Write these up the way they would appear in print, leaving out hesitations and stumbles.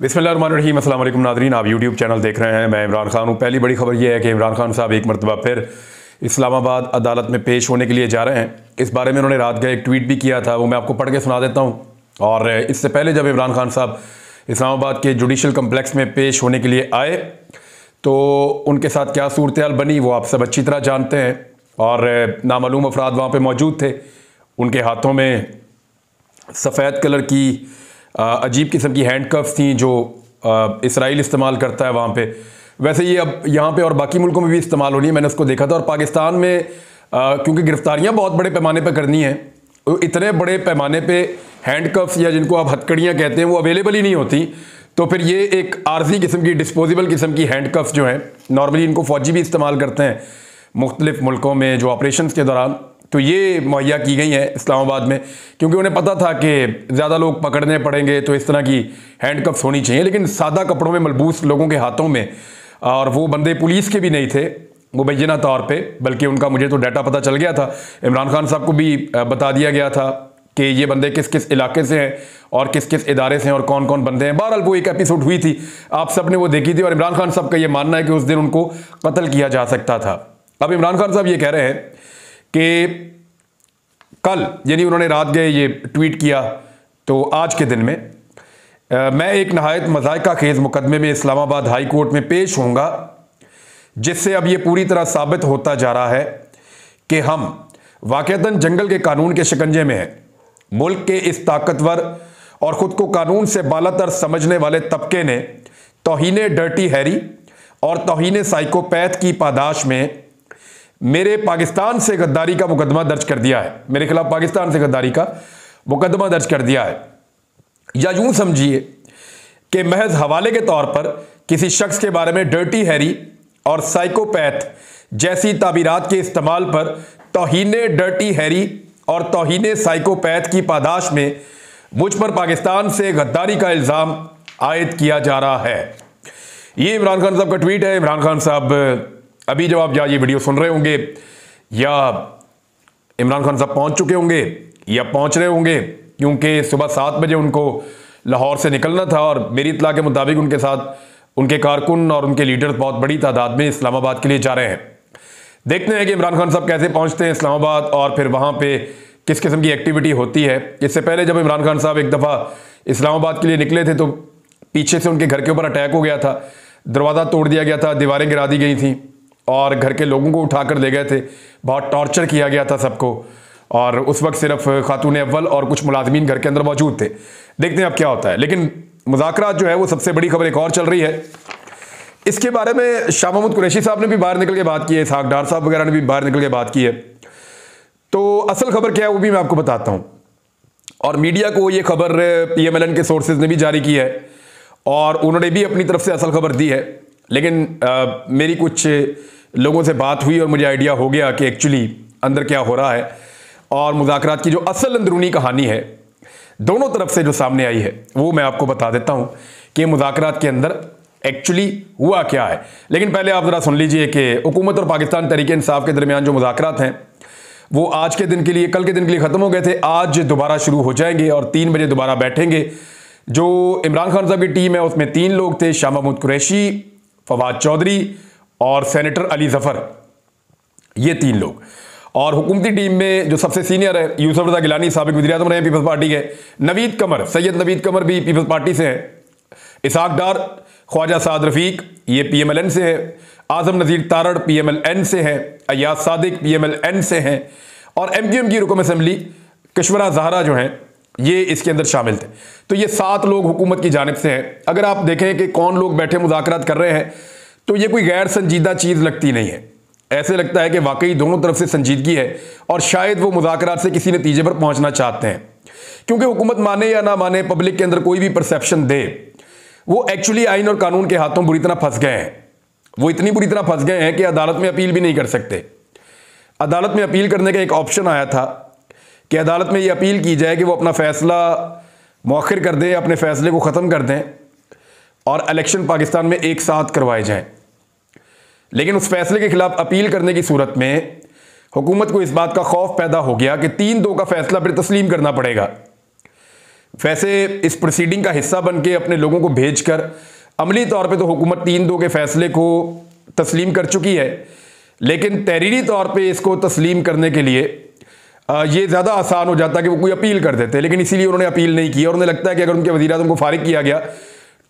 बिस्मिल्लाहिर्रहमानिर्रहीम। अस्सलाम वालेकुम नाज़रीन, आप यूट्यूब चैनल देख रहे हैं। मैं इमरान खान हूँ। पहली बड़ी खबर यह है कि इमरान खान साहब एक मरतबा फिर इस्लामाबाद अदालत में पेश होने के लिए जा रहे हैं। इस बारे में उन्होंने रात का एक ट्वीट भी किया था, वो मैं आपको पढ़ के सुना देता हूँ। और इससे पहले जब इमरान खान साहब इस्लामाबाद के जुडिशल कम्प्लेक्स में पेश होने के लिए आए तो उनके साथ क्या सूरत हाल बनी वो आप सब अच्छी तरह जानते हैं। और नामालूम अफराद वहाँ पर मौजूद थे। उनके हाथों में सफ़ेद कलर की अजीब किस्म की हैंडकफ्स थी जो इसराइल इस्तेमाल करता है वहाँ पे। वैसे ये अब यहाँ पे और बाकी मुल्कों में भी इस्तेमाल हो रही है, मैंने उसको देखा था। और पाकिस्तान में क्योंकि गिरफ्तारियाँ बहुत बड़े पैमाने पे करनी हैं, तो इतने बड़े पैमाने पे हैंडकफ्स या जिनको आप हथकड़ियाँ कहते हैं वो अवेलेबल ही नहीं होती। तो फिर ये एक आर्जी किस्म की डिस्पोजेबल किस्म की हैंडकफ्स जो हैं, नॉर्मली इनको फ़ौजी भी इस्तेमाल करते हैं मुख्तलिफ मुल्कों में जो ऑपरेशन के दौरान, तो ये मुहैया की गई हैं इस्लामाबाद में। क्योंकि उन्हें पता था कि ज़्यादा लोग पकड़ने पड़ेंगे तो इस तरह की हैंडकफ्स होनी चाहिए। लेकिन सादा कपड़ों में मलबूस लोगों के हाथों में, और वो बंदे पुलिस के भी नहीं थे मुबैना तौर पे, बल्कि उनका मुझे तो डाटा पता चल गया था। इमरान खान साहब को भी बता दिया गया था कि ये बंदे किस किस इलाके से हैं और किस किस इदारे से हैं और कौन कौन बंदे हैं। बहरहाल वो एक एपिसोड हुई थी, आप सब ने वो देखी थी। और इमरान खान साहब का ये मानना है कि उस दिन उनको कत्ल किया जा सकता था। अब इमरान खान साहब ये कह रहे हैं कि कल, यानी उन्होंने रात गए ये ट्वीट किया, तो आज के दिन में मैं एक नहायत मज़ायका खेज़ मुकदमे में इस्लामाबाद हाई कोर्ट में पेश होऊंगा, जिससे अब ये पूरी तरह साबित होता जा रहा है कि हम वाक़अतन जंगल के कानून के शिकंजे में हैं। मुल्क के इस ताकतवर और ख़ुद को कानून से बालातर समझने वाले तबके ने तौहीने डर्टी हैरी और तौहीने साइकोपैथ की पादाश में मेरे पाकिस्तान से गद्दारी का मुकदमा दर्ज कर दिया है। मेरे खिलाफ पाकिस्तान से गद्दारी का मुकदमा दर्ज कर दिया है। या यूं समझिए कि महज हवाले के तौर पर किसी शख्स के बारे में डर्टी हैरी और साइकोपैथ जैसी ताबीरात के इस्तेमाल पर तौहीने डर्टी हैरी और तौहीने साइकोपैथ की पादाश में मुझ पर पाकिस्तान से गद्दारी का इल्ज़ाम आयद किया जा रहा है। ये इमरान खान साहब का ट्वीट है। इमरान खान साहब अभी जब आप ये वीडियो सुन रहे होंगे या इमरान खान साहब पहुंच चुके होंगे या पहुंच रहे होंगे, क्योंकि सुबह 7 बजे उनको लाहौर से निकलना था और मेरी इत्तला के मुताबिक उनके साथ उनके कारकुन और उनके लीडर्स बहुत बड़ी तादाद में इस्लामाबाद के लिए जा रहे हैं। देखते हैं कि इमरान खान साहब कैसे पहुंचते हैं इस्लामाबाद और फिर वहाँ पे किस किस्म की एक्टिविटी होती है। इससे पहले जब इमरान खान साहब एक दफ़ा इस्लामाबाद के लिए निकले थे तो पीछे से उनके घर के ऊपर अटैक हो गया था, दरवाज़ा तोड़ दिया गया था, दीवारें गिरा दी गई थी और घर के लोगों को उठाकर ले गए थे। बहुत टॉर्चर किया गया था सबको, और उस वक्त सिर्फ खातून अव्वल और कुछ मुलाजमीन घर के अंदर मौजूद थे। देखते हैं अब क्या होता है। लेकिन मुज़ाकरात जो है वो सबसे बड़ी खबर एक और चल रही है। इसके बारे में शाह महमूद कुरैशी साहब ने भी बाहर निकल के बात की है, इसहाक डार साहब वगैरह ने भी बाहर निकल के बात की है। तो असल खबर क्या है वो भी मैं आपको बताता हूँ। और मीडिया को ये खबर PMLN के सोर्सेज ने भी जारी की है और उन्होंने भी अपनी तरफ से असल खबर दी है। लेकिन मेरी कुछ लोगों से बात हुई और मुझे आइडिया हो गया कि एक्चुअली अंदर क्या हो रहा है और मुज़ाकरात की जो असल अंदरूनी कहानी है दोनों तरफ से जो सामने आई है वो मैं आपको बता देता हूँ कि मुज़ाकरात के अंदर एक्चुअली हुआ क्या है। लेकिन पहले आप ज़रा सुन लीजिए कि हुकूमत और पाकिस्तान तहरीक इंसाफ के दरमियान जो मुज़ाकरात हैं वो आज के दिन के लिए, कल के दिन के लिए ख़त्म हो गए थे। आज दोबारा शुरू हो जाएंगे और 3 बजे दोबारा बैठेंगे। जो इमरान खान साहब की टीम है उसमें 3 लोग थे, शाह महमूद कुरैशी, फवाद चौधरी और सेनेटर अली ज़फ़र, ये 3 लोग। और हुकूमती टीम में जो सबसे सीनियर है यूसुफ रज़ा गिलानी, साबिक़ वज़ीर-ए-आज़म रहे हैं पीपल्स पार्टी के, नवीद कमर, सैयद नवीद कमर भी पीपल्स पार्टी से हैं, इसहाक डार, ख्वाजा साद रफ़ीक ये PMLN से है, आज़म नज़ीर तारड़ PMLN से हैं, अय्याज सादिक PMLN से हैं और MQM की रुकन असम्बली कशवरा ज़हरा जो हैं ये इसके अंदर शामिल थे। तो ये 7 लोग हुकूमत की जानिब से हैं। अगर आप देखें कि कौन लोग बैठे मुज़ाकरात कर रहे हैं तो ये कोई गैर संजीदा चीज़ लगती नहीं है। ऐसे लगता है कि वाकई दोनों तरफ से संजीदगी है और शायद वो मुज़ाकरात से किसी नतीजे पर पहुंचना चाहते हैं। क्योंकि हुकूमत माने या ना माने, पब्लिक के अंदर कोई भी परसेप्शन दे, वो एक्चुअली आइन और कानून के हाथों बुरी तरह फंस गए हैं। वो इतनी बुरी तरह फंस गए हैं कि अदालत में अपील भी नहीं कर सकते। अदालत में अपील करने का एक ऑप्शन आया था कि अदालत में ये अपील की जाए कि वो अपना फ़ैसला मौखिर कर दें, अपने फ़ैसले को ख़त्म कर दें और इलेक्शन पाकिस्तान में एक साथ करवाए जाएं। लेकिन उस फैसले के खिलाफ अपील करने की सूरत में हुकूमत को इस बात का खौफ पैदा हो गया कि 3-2 का फैसला फिर तस्लीम करना पड़ेगा। वैसे इस प्रोसीडिंग का हिस्सा बन के अपने लोगों को भेजकर अमली तौर पे तो हुकूमत 3-2 के फैसले को तस्लीम कर चुकी है, लेकिन तहरीरी तौर पे इसको तस्लीम करने के लिए ये ज़्यादा आसान हो जाता है कि वो कोई अपील कर देते, लेकिन इसीलिए उन्होंने अपील नहीं की। और उन्हें लगता है कि अगर उनके वज़ीर-ए-आज़म को फारिग किया गया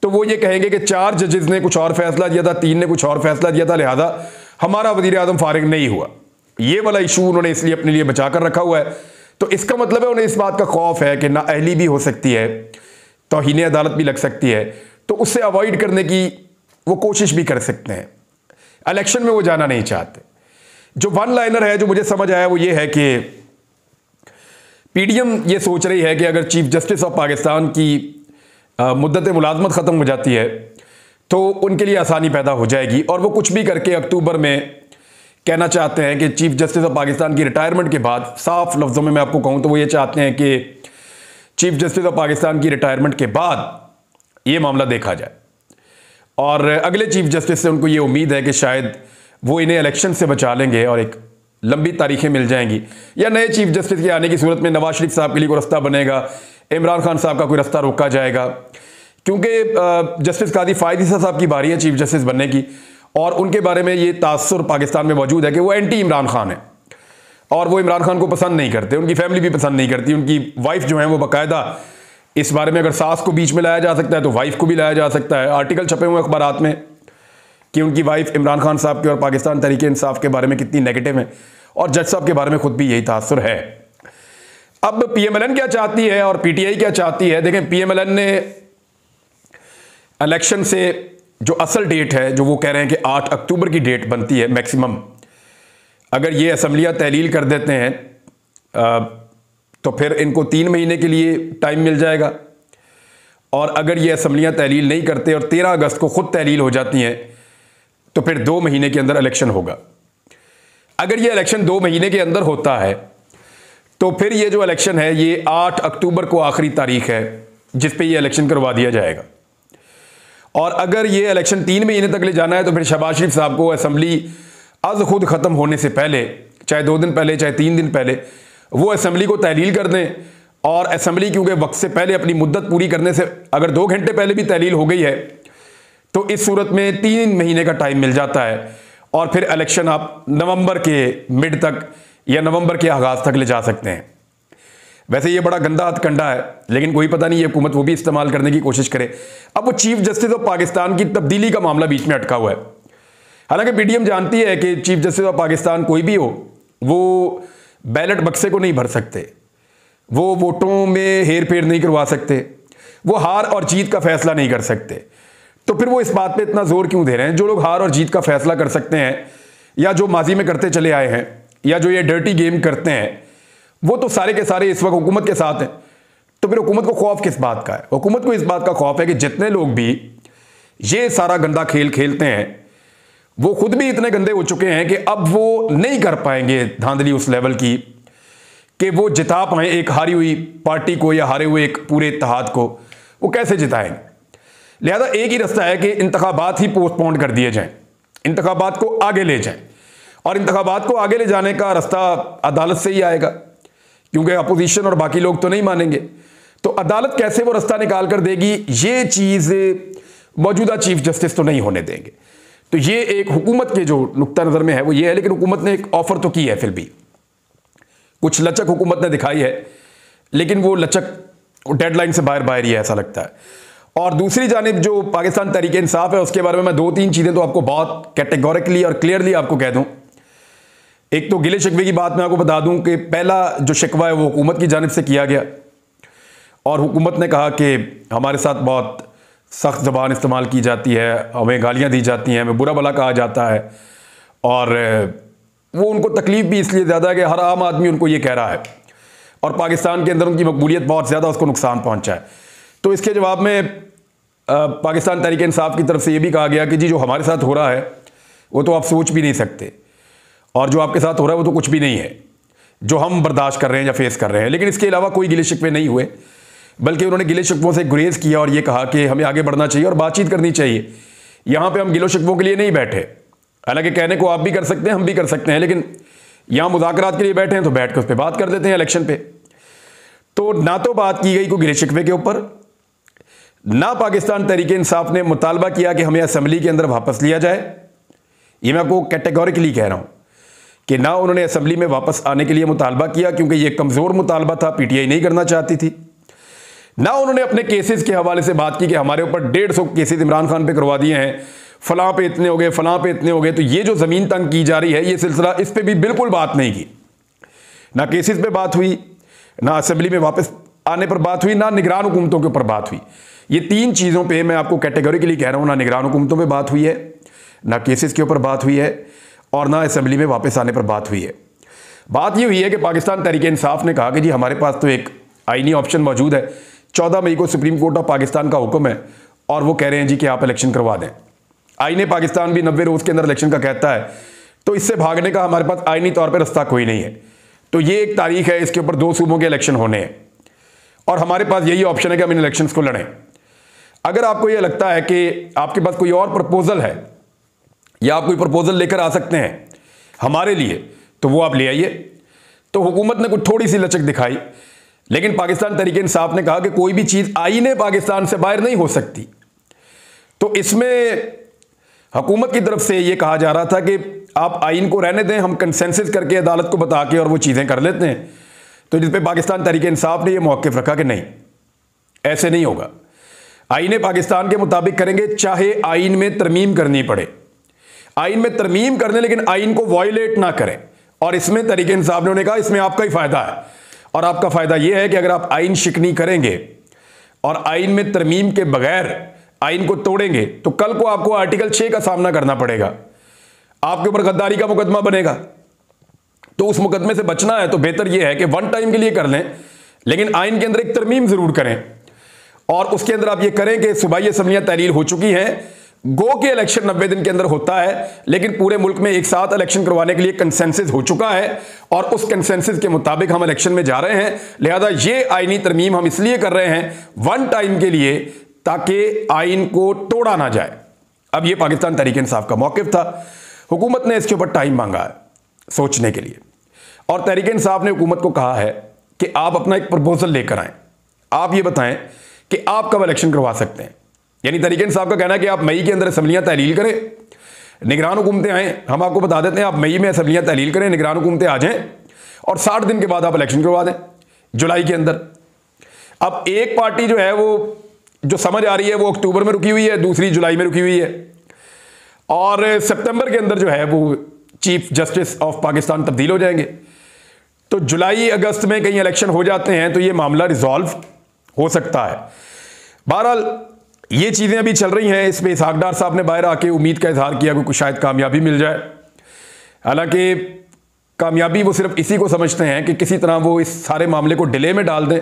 तो वो ये कहेंगे कि 4 जजेस ने कुछ और फैसला दिया था, 3 ने कुछ और फैसला दिया था, लिहाजा हमारा वज़ीर-ए-आज़म फारिग नहीं हुआ। ये वाला इशू उन्होंने इसलिए अपने लिए बचा कर रखा हुआ है। तो इसका मतलब है उन्हें इस बात का खौफ है कि नाअहली भी हो सकती है, तौहीन अदालत भी लग सकती है, तो उससे अवॉइड करने की वो कोशिश भी कर सकते हैं। इलेक्शन में वो जाना नहीं चाहते। जो वन लाइनर है जो मुझे समझ आया वो ये है कि पीडीएम ये सोच रही है कि अगर चीफ जस्टिस ऑफ पाकिस्तान की मुद्दत मुलाजमत ख़त्म हो जाती है तो उनके लिए आसानी पैदा हो जाएगी, और वो कुछ भी करके अक्टूबर में कहना चाहते हैं कि चीफ जस्टिस ऑफ पाकिस्तान की रिटायरमेंट के बाद, साफ लफ्ज़ों में मैं आपको कहूँ तो वो ये चाहते हैं कि चीफ जस्टिस ऑफ पाकिस्तान की रिटायरमेंट के बाद ये मामला देखा जाए। और अगले चीफ जस्टिस से उनको ये उम्मीद है कि शायद वो इन्हें इलेक्शन से बचा लेंगे और एक लंबी तारीखें मिल जाएंगी, या नए चीफ जस्टिस के आने की सूरत में नवाज शरीफ साहब के लिए कोई रास्ता बनेगा, इमरान खान साहब का कोई रास्ता रोका जाएगा। क्योंकि जस्टिस कादी फायद ईसा साहब की बारी है चीफ जस्टिस बनने की, और उनके बारे में ये तासुर पाकिस्तान में मौजूद है कि वो एंटी इमरान खान है और वो इमरान खान को पसंद नहीं करते, उनकी फैमिली भी पसंद नहीं करती। उनकी वाइफ जो है वो बाकायदा इस बारे में, अगर सास को बीच में लाया जा सकता है तो वाइफ को भी लाया जा सकता है। आर्टिकल छपे हुए अखबारात में कि उनकी वाइफ इमरान खान साहब के और पाकिस्तान तहरीक इंसाफ के बारे में कितनी नेगेटिव है, और जज साहब के बारे में खुद भी यही तासुर है। अब पीएमएलएन क्या चाहती है और पीटीआई क्या चाहती है? देखें, पीएमएलएन ने इलेक्शन से जो असल डेट है, जो वो कह रहे हैं कि 8 अक्टूबर की डेट बनती है मैक्सिमम, अगर ये असम्बलियाँ तहलील कर देते हैं तो फिर इनको 3 महीने के लिए टाइम मिल जाएगा, और अगर ये असम्बलियाँ तहलील नहीं करते और 13 अगस्त को खुद तहलील हो जाती हैं तो फिर 2 महीने के अंदर इलेक्शन होगा। अगर ये इलेक्शन 2 महीने के अंदर होता है तो फिर ये जो इलेक्शन है ये 8 अक्टूबर को आखिरी तारीख है जिस पे ये इलेक्शन करवा दिया जाएगा। और अगर ये इलेक्शन 3 महीने तक ले जाना है तो फिर शहबाज शरीफ साहब को असेंबली अज खुद ख़त्म होने से पहले, चाहे 2 दिन पहले चाहे 3 दिन पहले, वो असेंबली को तहलील कर दें। और असेंबली क्योंकि वक्त से पहले अपनी मुद्दत पूरी करने से अगर 2 घंटे पहले भी तहलील हो गई है तो इस सूरत में 3 महीने का टाइम मिल जाता है, और फिर इलेक्शन आप नवंबर के मिड तक या नवंबर के आगाज़ तक ले जा सकते हैं। वैसे ये बड़ा गंदा हथकंडा है, लेकिन कोई पता नहीं ये हुकूमत वो भी इस्तेमाल करने की कोशिश करे। अब वो चीफ जस्टिस ऑफ पाकिस्तान की तब्दीली का मामला बीच में अटका हुआ है। हालांकि पीडीएम जानती है कि चीफ जस्टिस ऑफ पाकिस्तान कोई भी हो, वो बैलेट बक्से को नहीं भर सकते, वो वोटों में हेर फेर नहीं करवा सकते, वो हार और जीत का फैसला नहीं कर सकते। तो फिर वो इस बात पे इतना जोर क्यों दे रहे हैं? जो लोग हार और जीत का फैसला कर सकते हैं, या जो माजी में करते चले आए हैं, या जो ये डर्टी गेम करते हैं, वो तो सारे के सारे इस वक्त हुकूमत के साथ हैं। तो फिर हुकूमत को खौफ किस बात का है? हुकूमत को इस बात का खौफ है कि जितने लोग भी ये सारा गंदा खेल खेलते हैं वो खुद भी इतने गंदे हो चुके हैं कि अब वो नहीं कर पाएंगे धांधली उस लेवल की कि वो जिता पाए एक हारी हुई पार्टी को या हारे हुए एक पूरे इत्तेहाद को। वो कैसे जिताएंगे? लिहाजा एक ही रास्ता है कि इंतखाबात ही पोस्टपोन कर दिए जाएं, इंतखाबात को आगे ले जाएं, और इंतखाबात को आगे ले जाने का रास्ता अदालत से ही आएगा, क्योंकि अपोजिशन और बाकी लोग तो नहीं मानेंगे। तो अदालत कैसे वो रास्ता निकाल कर देगी, ये चीज़ मौजूदा चीफ जस्टिस तो नहीं होने देंगे। तो ये एक हुकूमत के जो नुक्ता नज़र में है वो ये है, लेकिन हुकूमत ने एक ऑफर तो की है, फिर भी कुछ लचक हुकूमत ने दिखाई है, लेकिन वो लचक डेडलाइन से बाहर बाहर ही है, ऐसा लगता है। और दूसरी जानिब जो पाकिस्तान तहरीक इंसाफ है, उसके बारे में मैं 2-3 चीज़ें तो आपको बहुत कैटेगोरिकली और क्लियरली आपको कह दूं। एक तो गिले शिकवे की बात मैं आपको बता दूं कि पहला जो शिकवा है वो हुकूमत की जानिब से किया गया, और हुकूमत ने कहा कि हमारे साथ बहुत सख्त ज़बान इस्तेमाल की जाती है, हमें गालियाँ दी जाती हैं, हमें बुरा भला कहा जाता है, और वो उनको तकलीफ़ भी इसलिए ज़्यादा है कि हर आम आदमी उनको ये कह रहा है, और पाकिस्तान के अंदर उनकी मकबूलियत बहुत ज़्यादा, उसको नुकसान पहुँचा है। तो इसके जवाब में पाकिस्तान तहरीक इंसाफ की तरफ से ये भी कहा गया कि जी जो हमारे साथ हो रहा है वो तो आप सोच भी नहीं सकते, और जो आपके साथ हो रहा है वो तो कुछ भी नहीं है जो हम बर्दाश्त कर रहे हैं या फेस कर रहे हैं। लेकिन इसके अलावा कोई गिले शिकवे नहीं हुए, बल्कि उन्होंने गिले शिकवों से गुरेज किया और ये कहा कि हमें आगे बढ़ना चाहिए और बातचीत करनी चाहिए। यहाँ पे हम गिलो शिकवों के लिए नहीं बैठे, हालांकि कहने को आप भी कर सकते हैं, हम भी कर सकते हैं, लेकिन यहाँ मुज़ाकरात के लिए बैठे हैं तो बैठ कर उस पर बात कर देते हैं इलेक्शन पे। तो ना तो बात की गई कोई गिले शिकवे के ऊपर, ना पाकिस्तान तहरीक इंसाफ ने मुतालबा किया कि हमें असेंबली के अंदर वापस लिया जाए। ये मैं आपको कैटेगोरिकली कह रहा हूं कि ना उन्होंने असेंबली में वापस आने के लिए मुतालबा किया, क्योंकि ये कमज़ोर मुतालबा था, पीटीआई नहीं करना चाहती थी। ना उन्होंने अपने केसेस के हवाले से बात की कि हमारे ऊपर 150 केसेस इमरान खान पे करवा दिए हैं, फलां पे इतने हो गए, फलां पे इतने हो गए। तो ये जो ज़मीन तंग की जा रही है, ये सिलसिला, इस पर भी बिल्कुल बात नहीं की। ना केसेस पे बात हुई, ना असेंबली में वापस आने पर बात हुई, ना निगरान हुकूमतों के ऊपर बात हुई। ये तीन चीज़ों पे मैं आपको कैटेगोरिकली कह रहा हूँ, ना निगरान हुकूमतों पे बात हुई है, ना केसेस के ऊपर बात हुई है, और ना असेंबली में वापस आने पर बात हुई है। बात ये हुई है कि पाकिस्तान तहरीक इंसाफ ने कहा कि जी हमारे पास तो एक आईनी ऑप्शन मौजूद है। 14 मई को सुप्रीम कोर्ट ऑफ पाकिस्तान का हुक्म है और वो कह रहे हैं जी कि आप इलेक्शन करवा दें। आईने पाकिस्तान भी 90 रोज़ के अंदर इलेक्शन का कहता है, तो इससे भागने का हमारे पास आईनी तौर पर रास्ता कोई नहीं है। तो ये एक तारीख है, इसके ऊपर 2 सूबों के इलेक्शन होने हैं और हमारे पास यही ऑप्शन है कि हम इन इलेक्शंस को लड़ें। अगर आपको यह लगता है कि आपके पास कोई और प्रपोजल है या आप कोई प्रपोजल लेकर आ सकते हैं हमारे लिए, तो वो आप ले आइए। तो हुकूमत ने कुछ थोड़ी सी लचक दिखाई, लेकिन पाकिस्तान तहरीक इंसाफ ने कहा कि कोई भी चीज़ आईने पाकिस्तान से बाहर नहीं हो सकती। तो इसमें हुकूमत की तरफ से ये कहा जा रहा था कि आप आइन को रहने दें, हम कंसेंसस करके अदालत को बता के और वो चीज़ें कर लेते हैं। तो जिस पे पाकिस्तान तहरीक इंसाफ ने ये मौक़िफ़ रखा कि नहीं, ऐसे नहीं होगा। आईने पाकिस्तान के मुताबिक करेंगे, चाहे आइन में तरमीम करनी पड़े। आइन में तरमीम करने, लेकिन आइन को वायलेट ना करें। और इसमें तहरीक इंसाफ ने कहा इसमें आपका ही फायदा है, और आपका फायदा यह है कि अगर आप आइन शिकनी करेंगे और आइन में तरमीम के बगैर आइन को तोड़ेंगे, तो कल को आपको आर्टिकल 6 का सामना करना पड़ेगा, आपके ऊपर गद्दारी का मुकदमा बनेगा। तो उस मुकदमे से बचना है तो बेहतर यह है कि वन टाइम के लिए कर लें, लेकिन आइन के अंदर एक तरमीम जरूर करें। और उसके अंदर आप ये करें कि सूबाई असम्बलियां तहलील हो चुकी हैं, गो के इलेक्शन 90 दिन के अंदर होता है, लेकिन पूरे मुल्क में एक साथ इलेक्शन करवाने के लिए कंसेंसस हो चुका है और उस कंसेंसस के मुताबिक हम इलेक्शन में जा रहे हैं। लिहाजा ये आईनी तरमीम हम इसलिए कर रहे हैं वन टाइम के लिए, ताकि आइन को तोड़ा ना जाए। अब ये पाकिस्तान तहरीक इंसाफ का मौक़िफ़ था। हुकूमत ने इसके ऊपर टाइम मांगा है सोचने के लिए, और तहरीक इंसाफ ने हुकूमत को कहा है कि आप अपना एक प्रपोजल लेकर आएँ, आप ये बताएं कि आप कब इलेक्शन करवा सकते हैं। यानी तहरीक इंसाफ का कहना है कि आप मई के अंदर असम्बलियां तहलील करें, निगरान हुकूमतें आएँ। हम आपको बता देते हैं, आप मई में असम्बलियां तहलील करें, निगरान हुकूमतें आ जाएं और 60 दिन के बाद आप इलेक्शन करवा दें जुलाई के अंदर। अब एक पार्टी जो है वो जो समझ आ रही है वो अक्टूबर में रुकी हुई है, दूसरी जुलाई में रुकी हुई है, और सितंबर के अंदर जो है वो चीफ जस्टिस ऑफ पाकिस्तान तब्दील हो जाएंगे। तो जुलाई अगस्त में कहीं इलेक्शन हो जाते हैं तो ये मामला रिजॉल्व हो सकता है। बहरहाल ये चीज़ें अभी चल रही हैं। इसमें इसहाक डार साहब ने बाहर आके उम्मीद का इजहार किया कि शायद कामयाबी मिल जाए। हालांकि कामयाबी वो सिर्फ इसी को समझते हैं कि किसी तरह वो इस सारे मामले को डिले में डाल दें,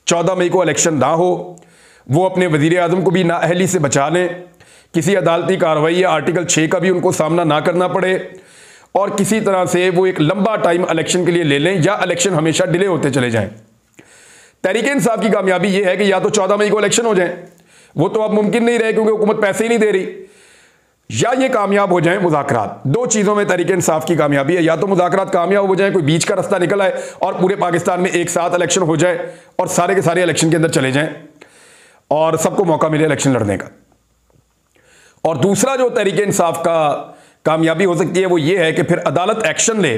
14 मई को इलेक्शन ना हो, वो अपने वज़ीर आज़म को भी नाअहली से बचा लें, किसी अदालती कार्रवाई या आर्टिकल 6 का भी उनको सामना ना करना पड़े, और किसी तरह से वो एक लंबा टाइम इलेक्शन के लिए ले लें, या इलेक्शन हमेशा डिले होते चले जाएं। तहरीक इंसाफ की कामयाबी ये है कि या तो 14 मई को इलेक्शन हो जाए, वो तो अब मुमकिन नहीं रहे क्योंकि हुकूमत पैसे ही नहीं दे रही, या ये कामयाब हो जाए मुज़ाकरात। दो चीज़ों में तहरीक इंसाफ की कामयाबी है, या तो मुज़ाकरात कामयाब हो जाए, कोई बीच का रास्ता निकल आए और पूरे पाकिस्तान में एक साथ इलेक्शन हो जाए और सारे के सारे इलेक्शन के अंदर चले जाएं और सबको मौका मिले इलेक्शन लड़ने का। और दूसरा जो तहरीक इंसाफ का कामयाबी हो सकती है वो ये है कि फिर अदालत एक्शन ले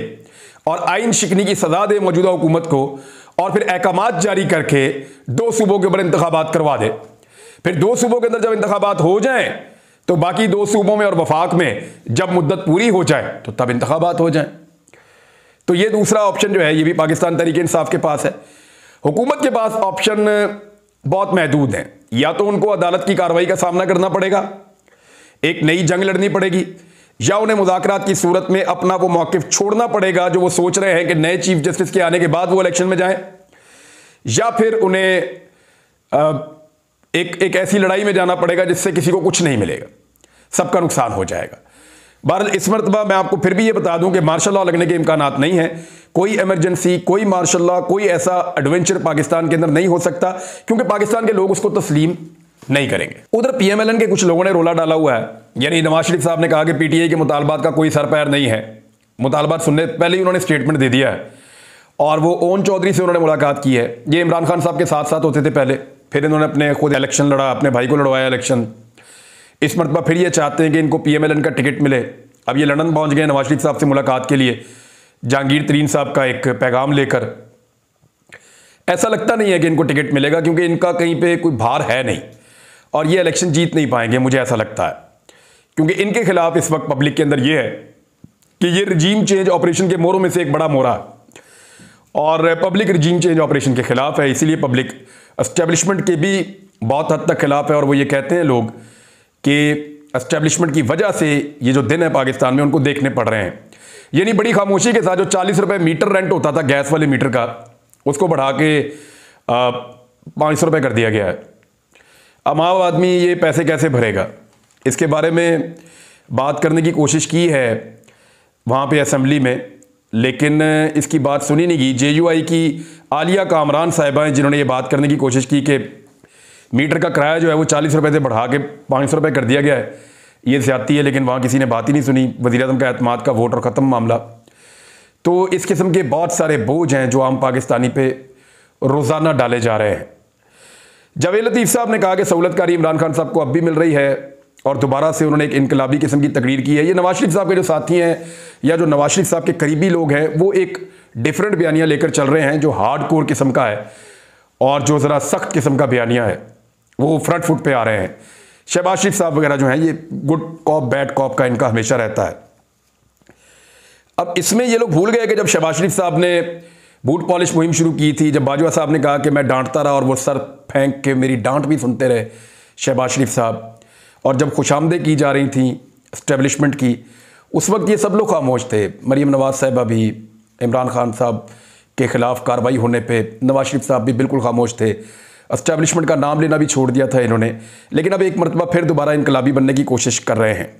और आइन शिकनी की सजा दे मौजूदा हुकूमत को, और फिर अहकामात जारी करके 2 सूबों के ऊपर इंतखाबात करवा दे। फिर 2 सूबों के अंदर जब इंतखाबात हो जाएं तो बाकी 2 सूबों में और वफाक में जब मुद्दत पूरी हो जाए तो तब इंतखाबात हो जाएं। तो ये दूसरा ऑप्शन जो है ये भी पाकिस्तान तहरीक इंसाफ के पास है। हुकूमत के पास ऑप्शन बहुत महदूद हैं, या तो उनको अदालत की कार्रवाई का सामना करना पड़ेगा, एक नई जंग लड़नी पड़ेगी, या उन्हें मुज़ाकरात की सूरत में अपना वो मौक़िफ़ छोड़ना पड़ेगा जो वो सोच रहे हैं कि नए चीफ जस्टिस के आने के बाद वो इलेक्शन में जाएं, या फिर उन्हें एक ऐसी लड़ाई में जाना पड़ेगा जिससे किसी को कुछ नहीं मिलेगा, सबका नुकसान हो जाएगा। बहरहाल इस मरतबा मैं आपको फिर भी ये बता दूं कि मार्शल लॉ लगने के इम्कानात नहीं है। कोई इमरजेंसी, कोई मार्शल लॉ, कोई ऐसा एडवेंचर पाकिस्तान के अंदर नहीं हो सकता, क्योंकि पाकिस्तान के लोग उसको तस्लीम नहीं करेंगे। उधर PMLN के कुछ लोगों ने रोला डाला हुआ है, यानी नवाज शरीफ साहब ने कहा कि PTI के मुतालबात का कोई सर पैर नहीं है। मुतालबात सुनने पहले ही उन्होंने स्टेटमेंट दे दिया है, और वो ओन चौधरी से उन्होंने मुलाकात की है। ये इमरान खान साहब के साथ साथ होते थे पहले, फिर इन्होंने अपने खुद इलेक्शन लड़ा, अपने भाई को लड़वाया इलेक्शन। इस मरतबा फिर ये चाहते हैं कि इनको PMLN का टिकट मिले। अब ये लंदन पहुंच गए नवाज शरीफ साहब से मुलाकात के लिए, जहांगीर तरीन साहब का एक पैगाम लेकर। ऐसा लगता नहीं है कि इनको टिकट मिलेगा, क्योंकि इनका कहीं पे कोई भार है नहीं और ये इलेक्शन जीत नहीं पाएंगे, मुझे ऐसा लगता है। क्योंकि इनके खिलाफ इस वक्त पब्लिक के अंदर ये है कि ये रजीम चेंज ऑपरेशन के मोरों में से एक बड़ा मोरा है और पब्लिक रजीम चेंज ऑपरेशन के खिलाफ है। इसीलिए पब्लिक एस्टेब्लिशमेंट के भी बहुत हद तक खिलाफ है। और वो ये कहते हैं लोग कि एस्टेब्लिशमेंट की वजह से ये जो दिन है पाकिस्तान में उनको देखने पड़ रहे हैं। यानी बड़ी खामोशी के साथ जो 40 रुपये मीटर रेंट होता था गैस वाले मीटर का, उसको बढ़ा के 500 रुपये कर दिया गया है। अब आम आदमी ये पैसे कैसे भरेगा, इसके बारे में बात करने की कोशिश की है वहाँ पे असेंबली में, लेकिन इसकी बात सुनी नहीं गई। JUI की आलिया कामरान साहिबा हैं जिन्होंने ये बात करने की कोशिश की कि मीटर का किराया जो है वो 40 रुपये से बढ़ा के 500 रुपये कर दिया गया है, ये ज़्यादती है। लेकिन वहाँ किसी ने बात ही नहीं सुनी। वज़ीर-ए-आज़म का एतमाद का वोट और ख़त्म मामला। तो इस किस्म के बहुत सारे बोझ हैं जो आम पाकिस्तानी पे रोज़ाना डाले जा रहे हैं। जावेद लतीफ़ साहब ने कहा कि सहूलतकारी इमरान खान साहब को अब भी मिल रही है और दोबारा से उन्होंने एक इनकलाबी किस्म की तकरीर की है। ये नवाज शरीफ साहब के जो साथी हैं या जो नवाज शरीफ साहब के करीबी लोग हैं वो एक डिफरेंट बयानिया लेकर चल रहे हैं जो हार्ड कोर किस्म का है और जो ज़रा सख्त किस्म का बयानिया है वो फ्रंट फुट पे आ रहे हैं। शहबाज शरीफ साहब वगैरह जो हैं ये गुड कॉप बैड कॉप का इनका हमेशा रहता है। अब इसमें ये लोग भूल गए कि जब शहबाज शरीफ साहब ने बूट पॉलिश मुहिम शुरू की थी, जब बाजवा साहब ने कहा कि मैं डांटता रहा और वो सर फेंक के मेरी डांट भी सुनते रहे शहबाज शरीफ साहब, और जब खुशामदें की जा रही थी इस्टेब्लिशमेंट की, उस वक्त ये सब लोग खामोश थे। मरीम नवाज साहबा भी, इमरान खान साहब के ख़िलाफ़ कार्रवाई होने पे नवाज शरीफ साहब भी बिल्कुल खामोश थे। इस्टेब्लिशमेंट का नाम लेना भी छोड़ दिया था इन्होंने। लेकिन अब एक मरतबा फिर दोबारा इनकलाबी बनने की कोशिश कर रहे हैं।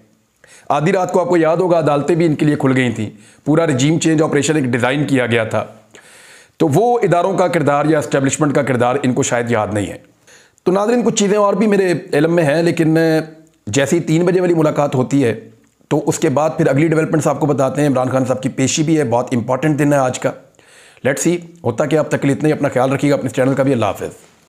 आधी रात को आपको याद होगा अदालतें भी इनके लिए खुल गई थी। पूरा रजीम चेंज ऑपरेशन एक डिज़ाइन किया गया था। तो वो इदारों का किरदार या इस्टेब्लिशमेंट का किरदार इनको शायद याद नहीं है। तो नाज़रीन, कुछ चीज़ें और भी मेरे इल्म में हैं, लेकिन जैसे ही 3 बजे वाली मुलाकात होती है तो उसके बाद फिर अगली डेवलपमेंट्स आपको बताते हैं। इमरान खान साहब की पेशी भी है, बहुत इंपॉर्टेंट दिन है आज का। लेट्स सी होता क्या। अब तक के लिए इतना ही। अपना ख्याल रखिएगा, अपने चैनल का भी। अल्लाह हाफ़िज़।